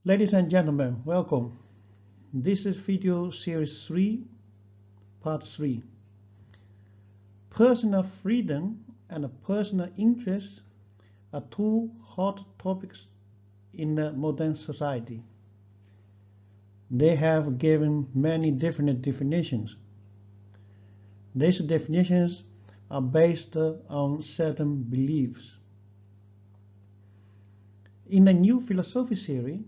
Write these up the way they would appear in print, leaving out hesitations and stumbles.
Ladies and gentlemen, welcome. This is video series 3, part 3. Personal freedom and personal interest are two hot topics in the modern society. They have given many different definitions. These definitions are based on certain beliefs. In the new philosophy theory,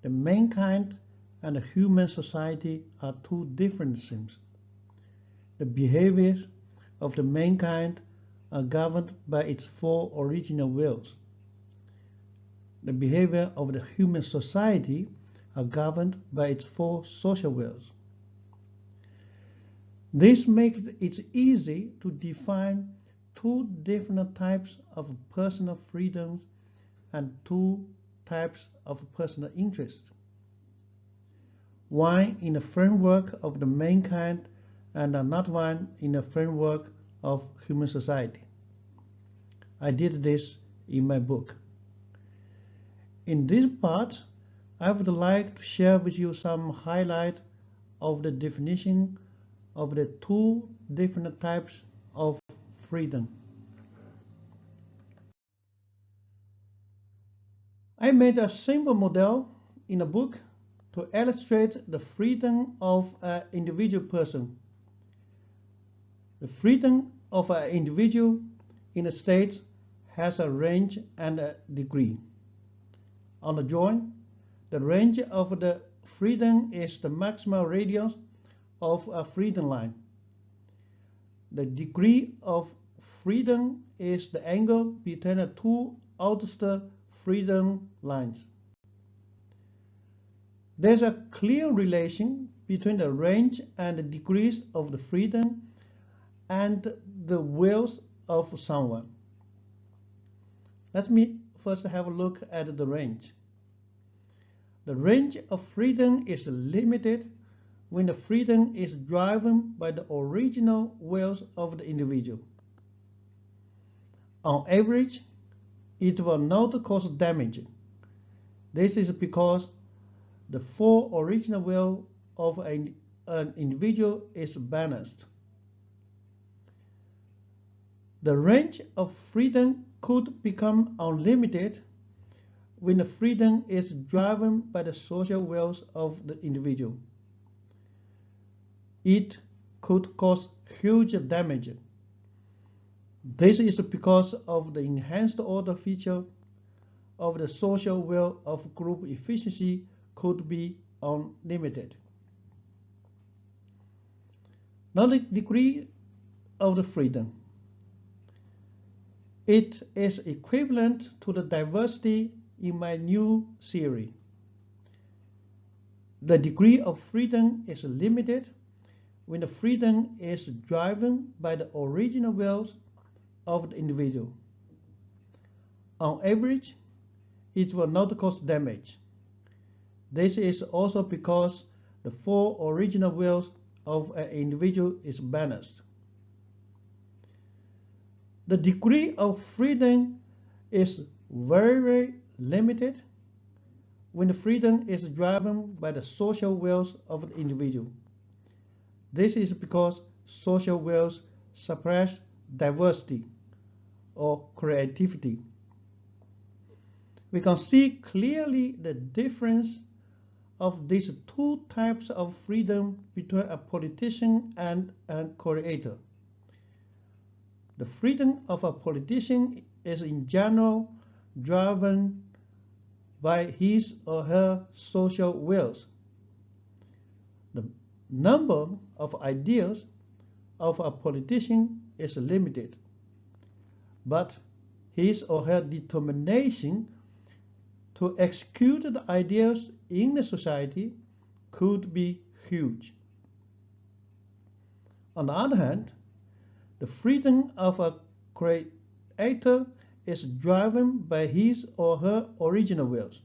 the mankind and the human society are two different things. The behaviors of the mankind are governed by its four original wills. The behavior of the human society are governed by its four social wills. This makes it easy to define two different types of personal freedoms and two types of personal interest. One in the framework of the mankind and another one in the framework of human society. I did this in my book. In this part, I would like to share with you some highlight of the definition of the two different types of freedom. I made a simple model in a book to illustrate the freedom of an individual person. The freedom of an individual in a state has a range and a degree. On the drawing, the range of the freedom is the maximum radius of a freedom line. The degree of freedom is the angle between the two outermost freedom lines. There's a clear relation between the range and the degrees of the freedom and the wills of someone. Let me first have a look at the range. The range of freedom is limited when the freedom is driven by the original wills of the individual. On average, it will not cause damage. This is because the four original will of an individual is balanced. The range of freedom could become unlimited when the freedom is driven by the social wills of the individual. It could cause huge damage. This is because of the enhanced order feature of the social will of group efficiency could be unlimited. Now the degree of the freedom. It is equivalent to the diversity in my new theory. The degree of freedom is limited when the freedom is driven by the original wills of the individual. On average, it will not cause damage. This is also because the four original wills of an individual is balanced. The degree of freedom is very limited when the freedom is driven by the social wills of the individual. This is because social wills suppress diversity or creativity. We can see clearly the difference of these two types of freedom between a politician and a creator. The freedom of a politician is in general driven by his or her social wills. The number of ideas of a politician is limited, but his or her determination to execute the ideas in the society could be huge. On the other hand, the freedom of a creator is driven by his or her original wills.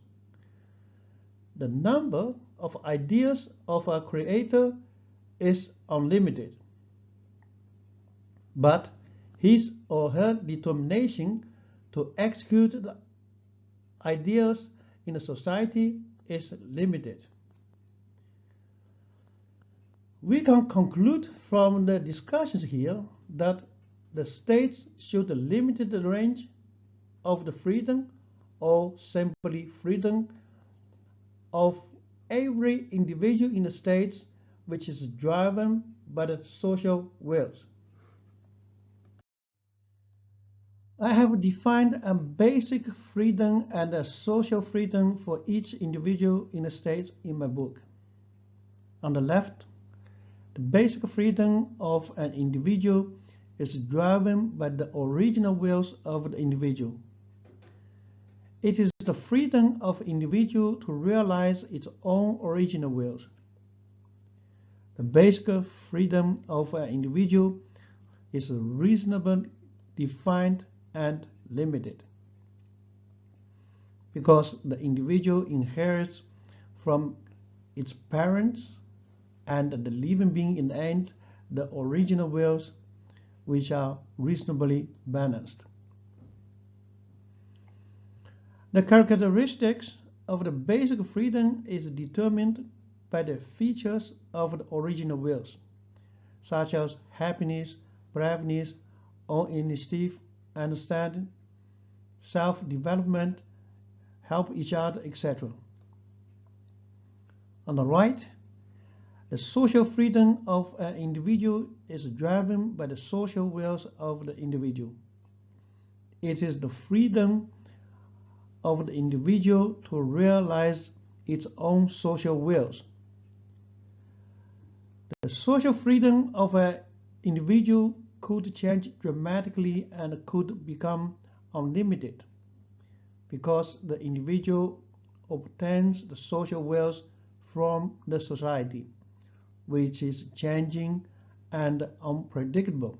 The number of ideas of a creator is unlimited, but his or her determination to execute the ideas in a society is limited. We can conclude from the discussions here that the states should limit the range of the freedom or simply freedom of every individual in the states, which is driven by the social wills. I have defined a basic freedom and a social freedom for each individual in the states in my book. On the left, the basic freedom of an individual is driven by the original wills of the individual. It is the freedom of the individual to realize its own original wills. The basic freedom of an individual is reasonably defined and limited, because the individual inherits from its parents and the living being in the end the original wills, which are reasonably balanced. The characteristics of the basic freedom is determined by the features of the original wills, such as happiness, braveness, own initiative, understanding, self-development, help each other, etc. On the right, the social freedom of an individual is driven by the social wills of the individual. It is the freedom of the individual to realize its own social wills. The social freedom of an individual could change dramatically and could become unlimited, because the individual obtains the social wills from the society, which is changing and unpredictable.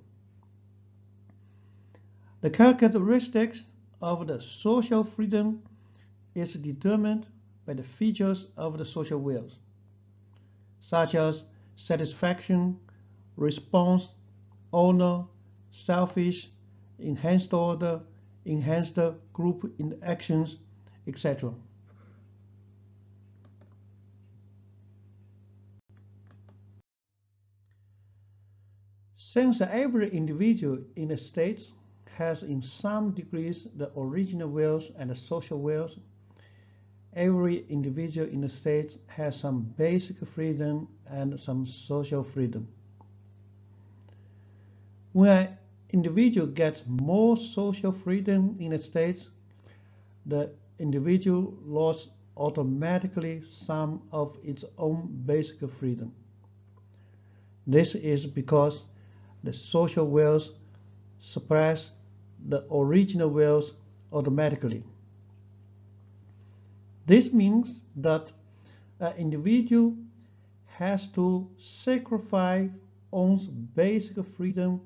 The characteristics of the social freedom is determined by the features of the social wills, such as satisfaction, response, honor, selfish, enhanced order, enhanced group interactions, etc. Since every individual in the states has in some degrees the original wills and the social wills, every individual in the states has some basic freedom and some social freedom. When an individual gets more social freedom in the states, the individual loses automatically some of its own basic freedom. This is because the social wills suppress the original wills automatically. This means that an individual has to sacrifice one's basic freedom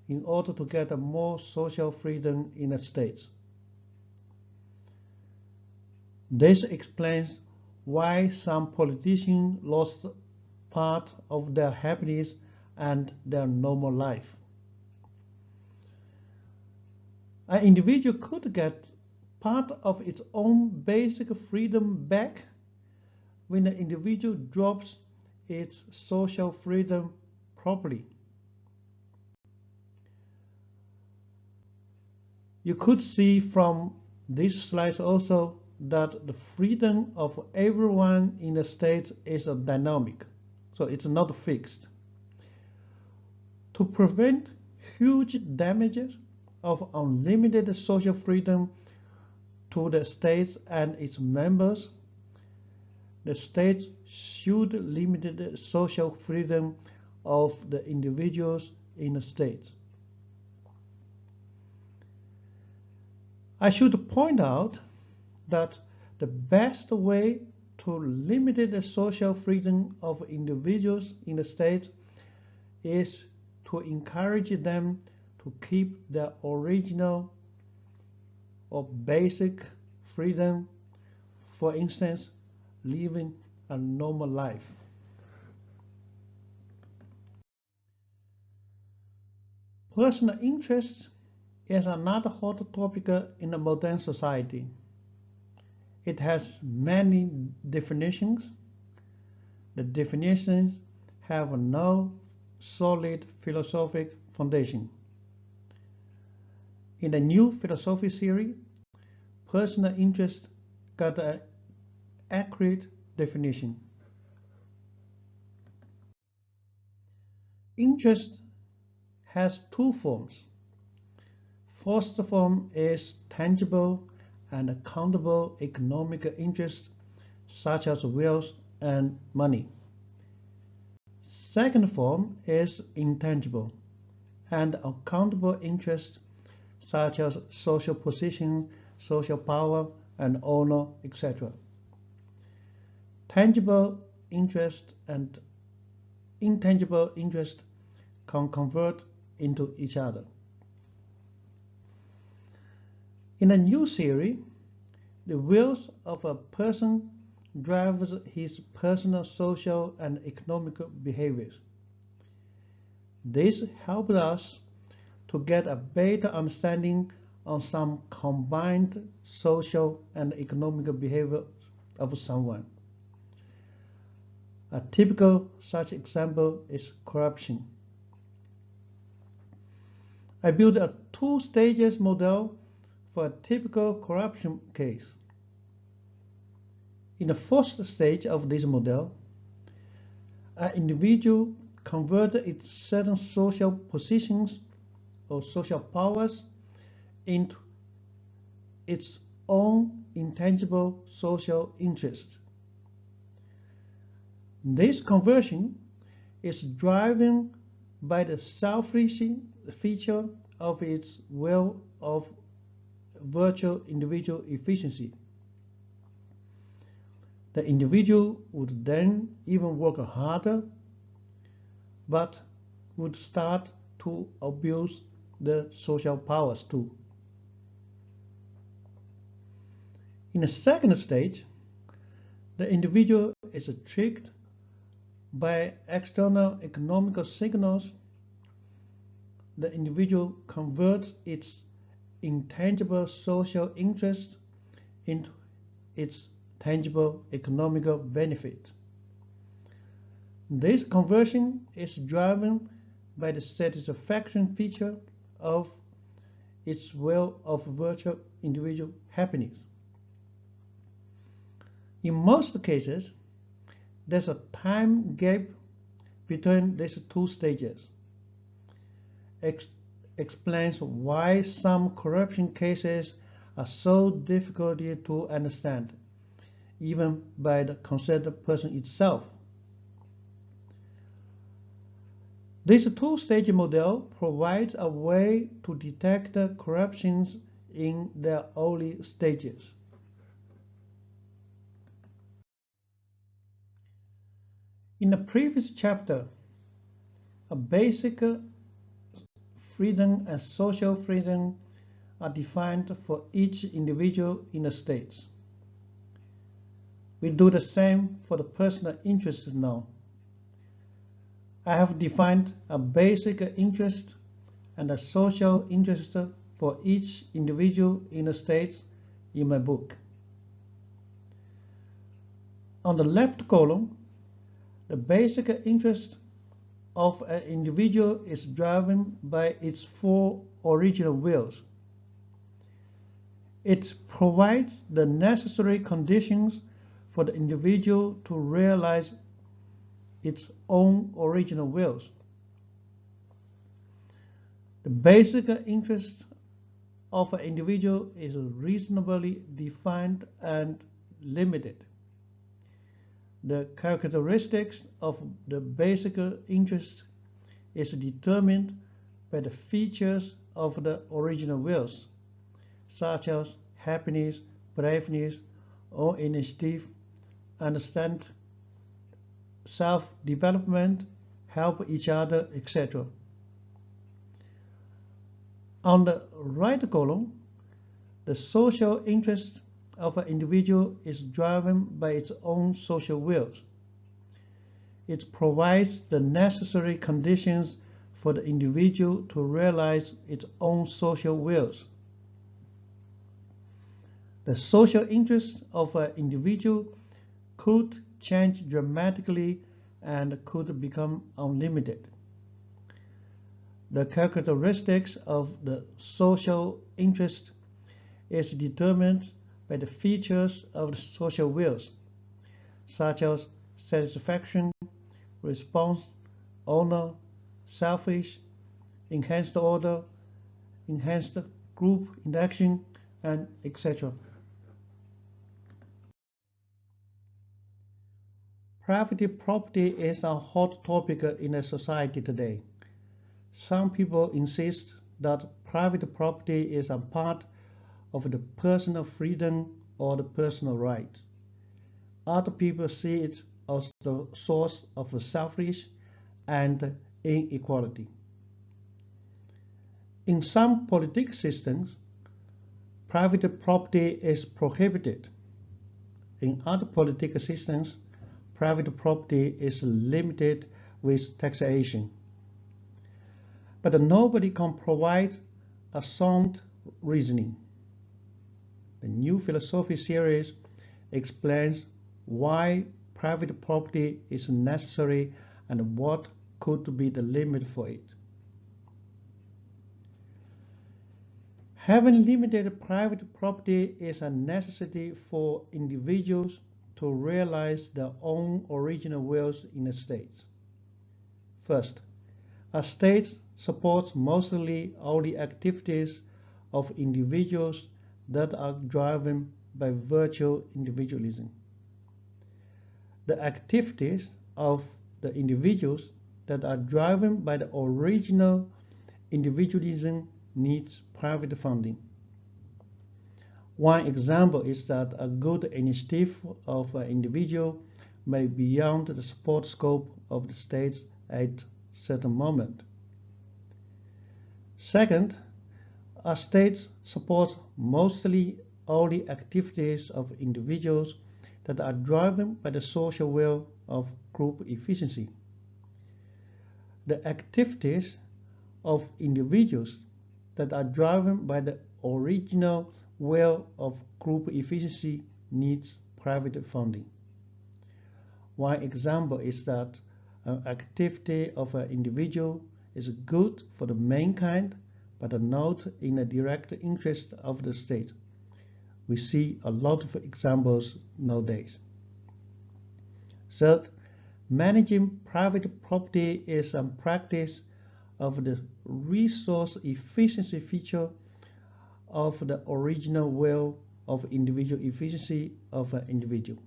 in order to get a more social freedom in the states. This explains why some politicians lost part of their happiness and their normal life. An individual could get part of its own basic freedom back when the individual drops its social freedom properly. You could see from this slide also that the freedom of everyone in the states is dynamic, so it's not fixed. To prevent huge damages of unlimited social freedom to the states and its members, the states should limit the social freedom of the individuals in the states. I should point out that the best way to limit the social freedom of individuals in the states is to encourage them to keep their original or basic freedom, for instance, living a normal life. Personal interest is another hot topic in the modern society. It has many definitions. The definitions have no solid philosophic foundation. In the new philosophy theory, personal interest got an accurate definition. Interest has two forms. First form is tangible and accountable economic interest, such as wealth and money. Second form is intangible and accountable interest, such as social position, social power, and honor, etc. Tangible interest and intangible interest can convert into each other. In a new theory, the wealth of a person drives his personal, social, and economic behaviors. This helps us to get a better understanding of some combined social and economic behavior of someone. A typical such example is corruption. I built a two-stages model for a typical corruption case. In the first stage of this model, an individual converts its certain social positions or social powers into its own intangible social interests. This conversion is driven by the selfish feature of its will of virtual individual efficiency. The individual would then even work harder, but would start to abuse the social powers too. In the second stage, the individual is tricked by external economical signals. The individual converts its intangible social interest into its tangible economic benefit. This conversion is driven by the satisfaction feature of its will of virtual individual happiness. In most cases, there's a time gap between these two stages. Explains why some corruption cases are so difficult to understand, even by the concerned person itself. This two-stage model provides a way to detect corruptions in their early stages. In the previous chapter, a basic freedom and social freedom are defined for each individual in the states. We do the same for the personal interests now. I have defined a basic interest and a social interest for each individual in the states in my book. On the left column, the basic interest of an individual is driven by its four original wills. It provides the necessary conditions for the individual to realize its own original wills. The basic interest of an individual is reasonably defined and limited. The characteristics of the basic interest is determined by the features of the original wills, such as happiness, braveness, own initiative, understand, self-development, help each other, etc. On the right column, the social interest of an individual is driven by its own social wills. It provides the necessary conditions for the individual to realize its own social wills. The social interests of an individual could change dramatically and could become unlimited. The characteristics of the social interest is determined by the features of the social wills, such as satisfaction, response, honor, selfish, enhanced order, enhanced group interaction, and etc. Private property is a hot topic in a society today. Some people insist that private property is a part of the personal freedom or the personal right. Other people see it as the source of selfish and inequality. In some political systems, private property is prohibited. In other political systems, private property is limited with taxation. But nobody can provide a sound reasoning. The new philosophy series explains why private property is necessary and what could be the limit for it. Having limited private property is a necessity for individuals to realize their own original wills in a state. First, a state supports mostly all the activities of individuals that are driven by virtual individualism. The activities of the individuals that are driven by the original individualism needs private funding. One example is that a good initiative of an individual may be beyond the support scope of the state at a certain moment. Second, a state supports mostly all the activities of individuals that are driven by the social will of group efficiency. The activities of individuals that are driven by the original will of group efficiency needs private funding. One example is that an activity of an individual is good for the mankind, but not in the direct interest of the state. We see a lot of examples nowadays. Third, managing private property is a practice of the resource efficiency feature of the original will of individual efficiency of an individual.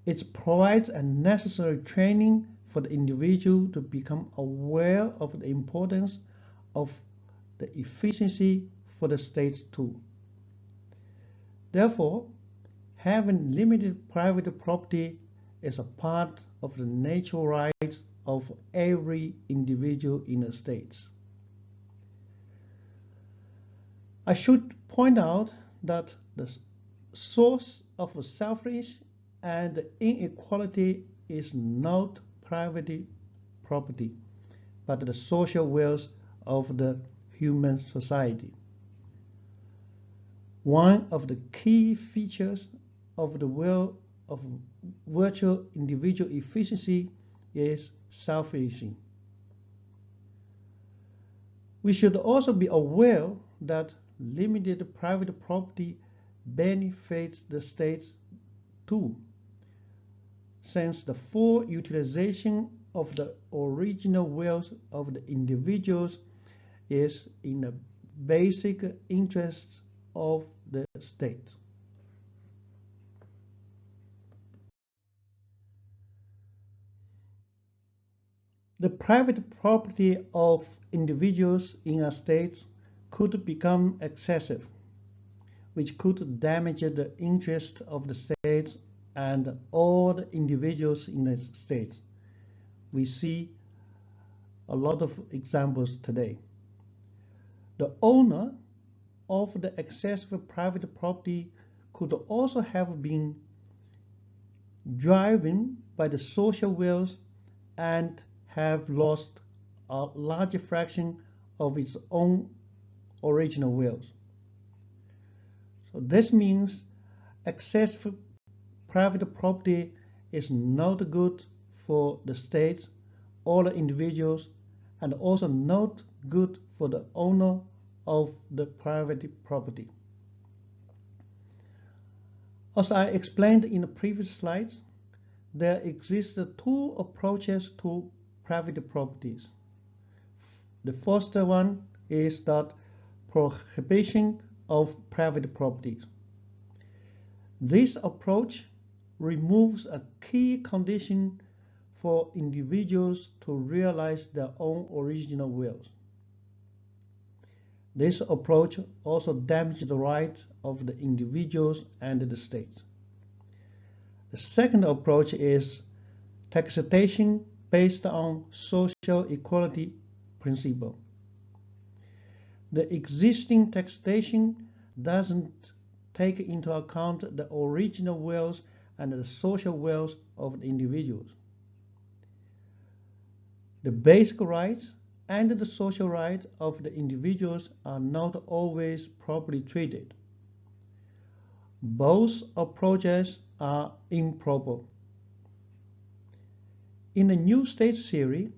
It provides a necessary training for the individual to become aware of the importance of the efficiency for the state too. Therefore, having limited private property is a part of the natural rights of every individual in the state. I should point out that the source of selfish and inequality is not private property, but the social wills of the human society. One of the key features of the will of virtual individual efficiency is selfism. We should also be aware that limited private property benefits the state too, since the full utilization of the original wills of the individuals is in the basic interests of the state. The private property of individuals in a state could become excessive, which could damage the interest of the state and all the individuals in the state. We see a lot of examples today. The owner of the excessive private property could also have been driven by the social wills and have lost a large fraction of its own original wills. So this means excessive private property is not good for the states or the individuals, and also not good for the owner of the private property. As I explained in the previous slides, there exist two approaches to private properties. The first one is that prohibition of private property. This approach removes a key condition for individuals to realize their own original wills. This approach also damages the rights of the individuals and the state. The second approach is taxation based on social equality principle. The existing taxation doesn't take into account the original wills and the social wills of the individuals. The basic rights and the social rights of the individuals are not always properly treated. Both approaches are improper. In the new state theory,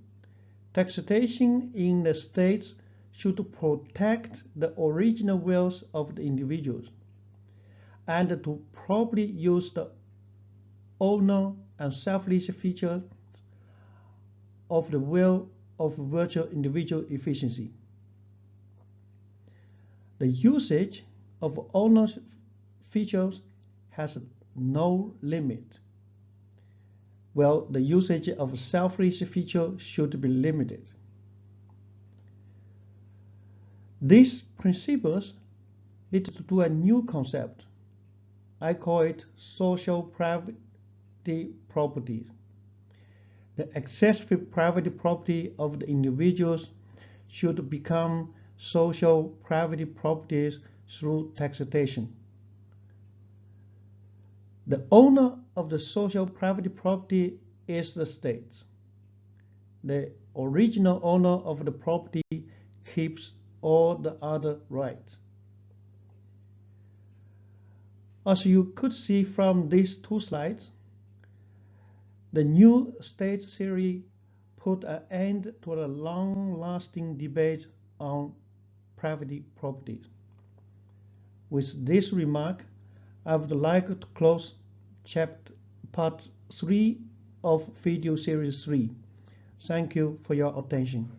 taxation in the states should protect the original wills of the individuals and to properly use the owner and self-lease features of the will of virtual individual efficiency. The usage of owner features has no limit. Well, the usage of self-lease feature should be limited. These principles lead to a new concept. I call it social private property. The excessive private property of the individuals should become social private properties through taxation. The owner of the social private property is the state. The original owner of the property keeps all the other rights. As you could see from these two slides, the new state theory put an end to a long-lasting debate on private property. With this remark, I would like to close part 3 of video series 3. Thank you for your attention.